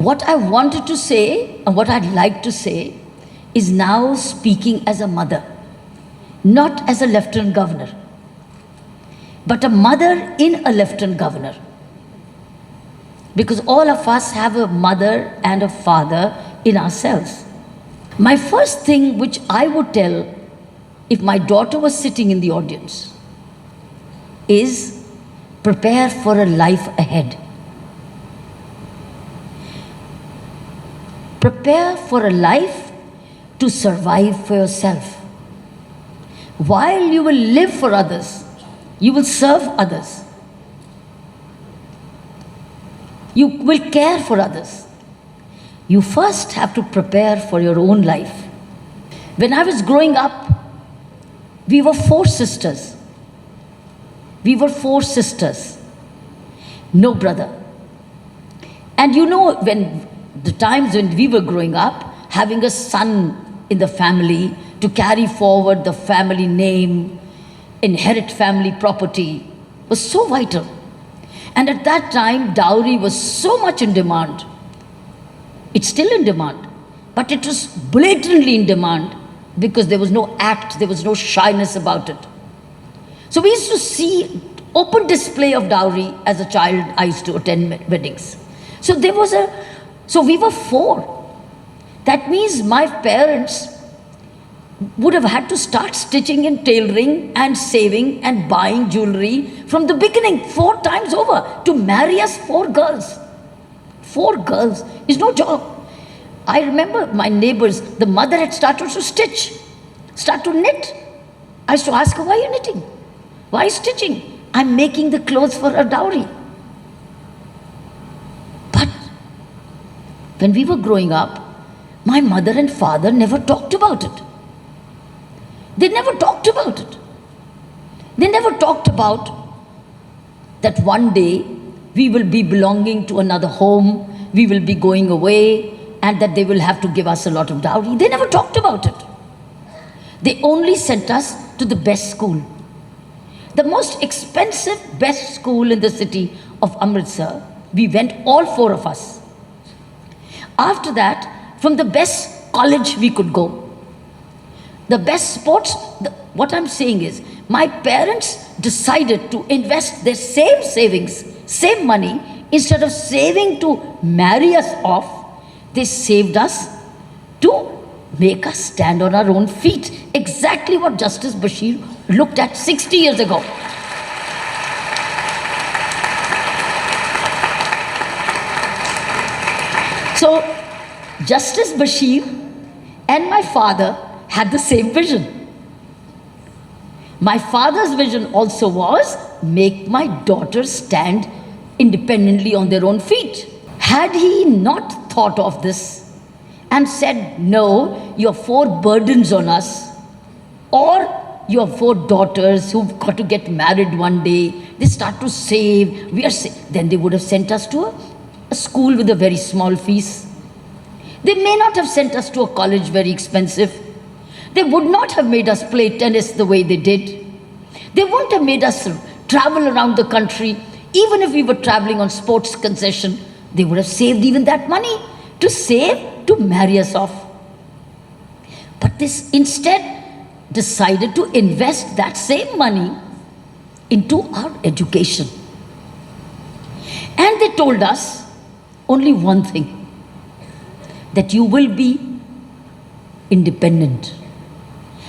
What I wanted to say, and what I'd like to say, is now speaking as a mother, not as a lieutenant governor, but a mother in a lieutenant governor. Because all of us have a mother and a father in ourselves. My first thing which I would tell if my daughter was sitting in the audience is prepare for a life ahead. Prepare for a life to survive for yourself. While you will live for others, you will serve others. You will care for others. You first have to prepare for your own life. When I was growing up, we were 4 sisters. We were 4 sisters. No brother. And you know, when the times when we were growing up, having a son in the family to carry forward the family name, inherit family property, was so vital. And at that time, dowry was so much in demand. It's still in demand, but it was blatantly in demand because there was no act, there was no shyness about it. So we used to see open display of dowry as a child. I used to attend weddings. So we were 4. That means my parents would have had to start stitching and tailoring and saving and buying jewelry from the beginning 4 times over to marry us 4 girls. 4 girls is no job. I remember my neighbors, the mother had started to stitch, start to knit. I used to ask her, why are you knitting? Why are you stitching? I'm making the clothes for a dowry. But when we were growing up, my mother and father never talked about it. They never talked about it. They never talked about that one day we will be belonging to another home, we will be going away, and that they will have to give us a lot of dowry. They never talked about it. They only sent us to the best school. The most expensive, best school in the city of Amritsar. We went, all 4 of us. After that, from the best college we could go. The best sports, what I'm saying is, my parents decided to invest their same savings, same money, instead of saving to marry us off, they saved us to make us stand on our own feet. Exactly what Justice Bashir looked at 60 years ago. So, Justice Bashir and my father had the same vision. My father's vision also was, make my daughters stand independently on their own feet. Had he not thought of this and said, no, you have 4 burdens on us, or you have 4 daughters who've got to get married one day, they start to save, then they would have sent us to a school with a very small fees. They may not have sent us to a college very expensive. They would not have made us play tennis the way they did. They wouldn't have made us travel around the country. Even if we were traveling on sports concession, they would have saved even that money to save to marry us off. But this instead decided to invest that same money into our education. And they told us only one thing, that you will be independent.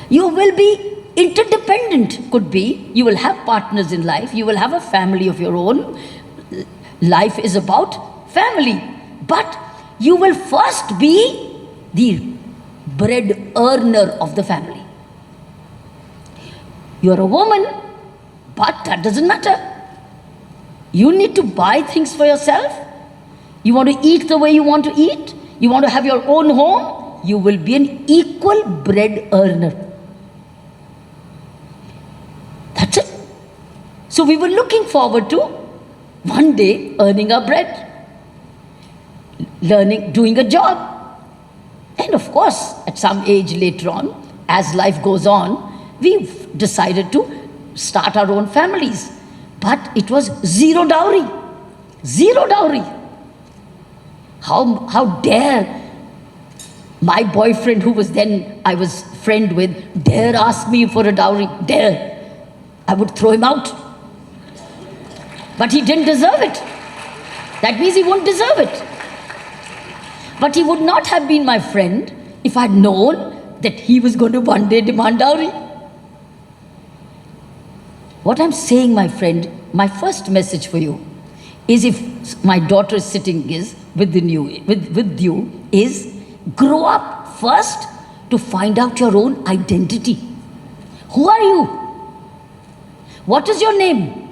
You will be interdependent, could be. You will have partners in life. You will have a family of your own. Life is about family. But you will first be the bread earner of the family. You are a woman, but that doesn't matter. You need to buy things for yourself. You want to eat the way you want to eat. You want to have your own home. You will be an equal bread earner. That's it. So we were looking forward to one day earning our bread, learning, doing a job. And of course, at some age later on, as life goes on, we've decided to start our own families. But it was zero dowry. Zero dowry. How dare my boyfriend, who was then I was friend with, dare ask me for a dowry? Dare. I would throw him out. But he didn't deserve it. That means he won't deserve it. But he would not have been my friend if I had known that he was going to one day demand dowry. What I'm saying, my friend, my first message for you is, if my daughter is sitting with you, is grow up first to find out your own identity. Who are you? What is your name?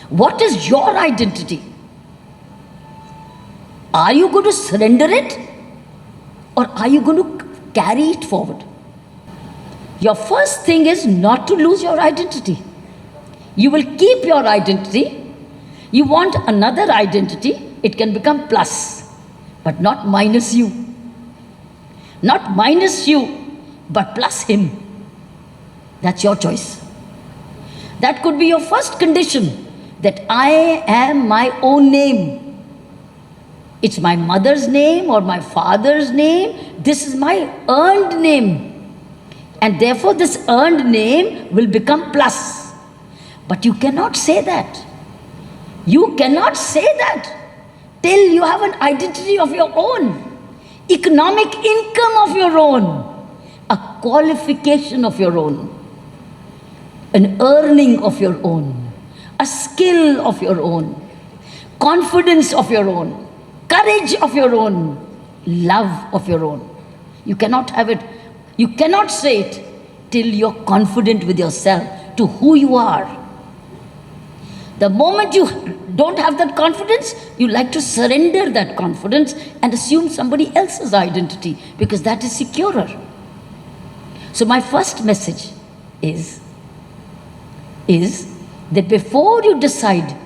What is your identity? Are you going to surrender it, or are you going to carry it forward? Your first thing is not to lose your identity. You will keep your identity. You want another identity, it can become plus, but not minus you. Not minus you, but plus him. That's your choice. That could be your first condition, that I am my own name. It's my mother's name or my father's name. This is my earned name. And therefore this earned name will become plus. But you cannot say that. You cannot say that till you have an identity of your own, economic income of your own, a qualification of your own, an earning of your own, a skill of your own, confidence of your own, courage of your own, love of your own. You cannot have it, you cannot say it till you're confident with yourself to who you are. The moment you don't have that confidence, you like to surrender that confidence and assume somebody else's identity, because that is securer. So my first message is that before you decide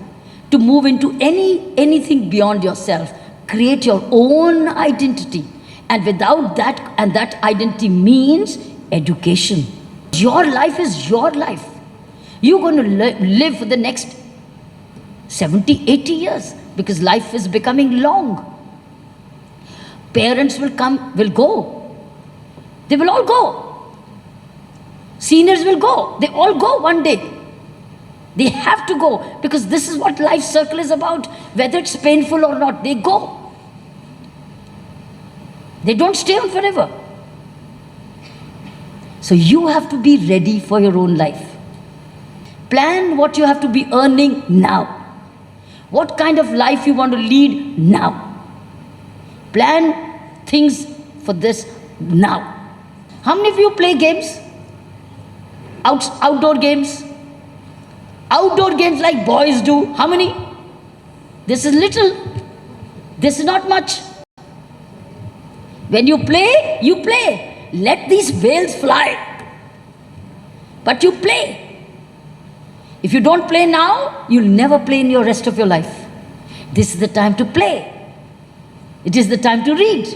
to move into anything beyond yourself, create your own identity. And without that, and that identity means education. Your life is your life. You're going to live for the next 70, 80 years, because life is becoming long. Parents will come, will go. They will all go. Seniors will go. They all go one day. They have to go, because this is what life circle is about. Whether it's painful or not, they go. They don't stay on forever. So you have to be ready for your own life. Plan what you have to be earning now. What kind of life you want to lead now. Plan things for this now. How many of you play games? Outdoor games? Outdoor games like boys do. How many? This is little. This is not much. When you play, you play. Let these whales fly. But you play. If you don't play now, you'll never play in your rest of your life. This is the time to play. It is the time to read.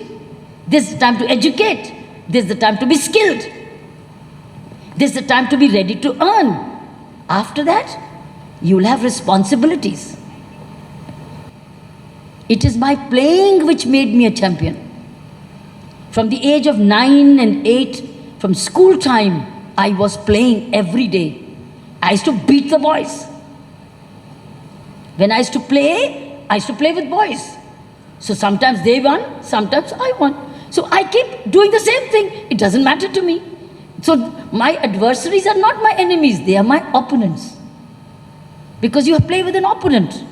This is the time to educate. This is the time to be skilled. This is the time to be ready to earn. After that, you will have responsibilities. It is my playing which made me a champion. From the age of 9 and 8, from school time, I was playing every day. I used to beat the boys. When I used to play with boys. So sometimes they won, sometimes I won. So I keep doing the same thing. It doesn't matter to me. So my adversaries are not my enemies, they are my opponents. Because you play with an opponent.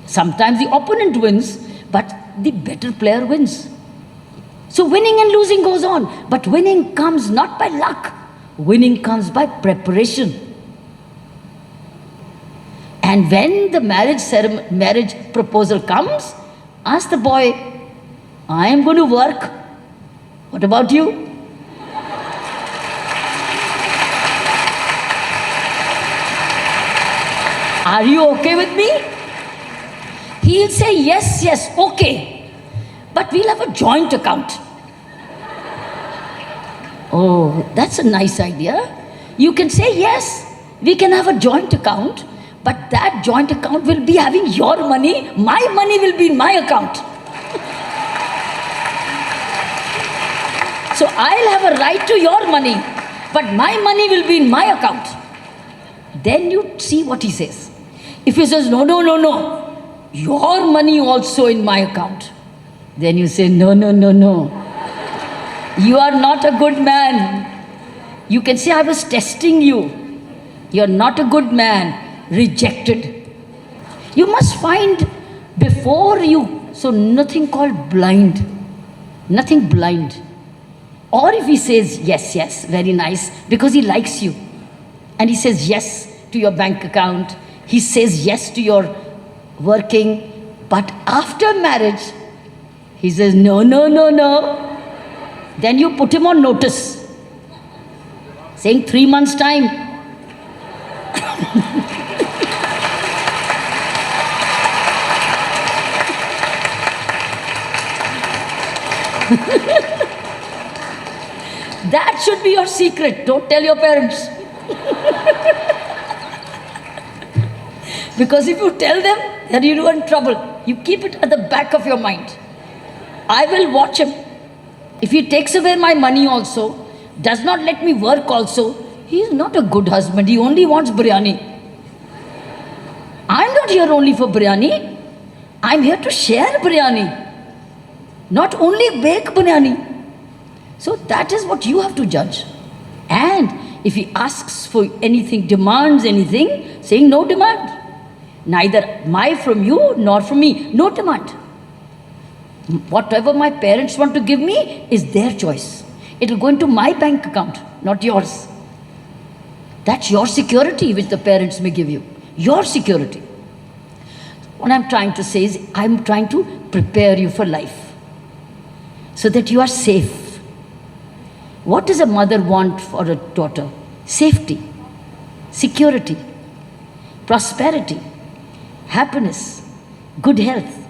Sometimes the opponent wins, but the better player wins. So winning and losing goes on. But winning comes not by luck. Winning comes by preparation. And when the marriage proposal comes, ask the boy, I am going to work. What about you? Are you okay with me? He'll say, yes, yes, okay. But we'll have a joint account. Oh, that's a nice idea. You can say, yes, we can have a joint account, But that joint account will be having your money, my money will be in my account. So I'll have a right to your money, but my money will be in my account. Then you see what he says. If he says, no, no, no, no, your money also in my account, then you say, no, no, no, no. You are not a good man. You can say, I was testing you. You're not a good man. Rejected. You must find before you, so nothing called blind. Nothing blind. Or if he says, yes, yes, very nice, because he likes you. And he says yes to your bank account. He says yes to your working. But after marriage, he says, no, no, no, no. Then you put him on notice. Saying 3 months' time. That should be your secret. Don't tell your parents. Because if you tell them, then you're in trouble. You keep it at the back of your mind. I will watch him. If he takes away my money also, does not let me work also, he is not a good husband. He only wants biryani. I'm not here only for biryani. I'm here to share biryani. Not only bake biryani. So that is what you have to judge. And if he asks for anything, demands anything, saying no demand. Neither my from you nor from me. No demand. Whatever my parents want to give me is their choice. It will go into my bank account, not yours. That's your security which the parents may give you. Your security. What I'm trying to say is, I'm trying to prepare you for life so that you are safe. What does a mother want for a daughter? Safety, security, prosperity, happiness, good health.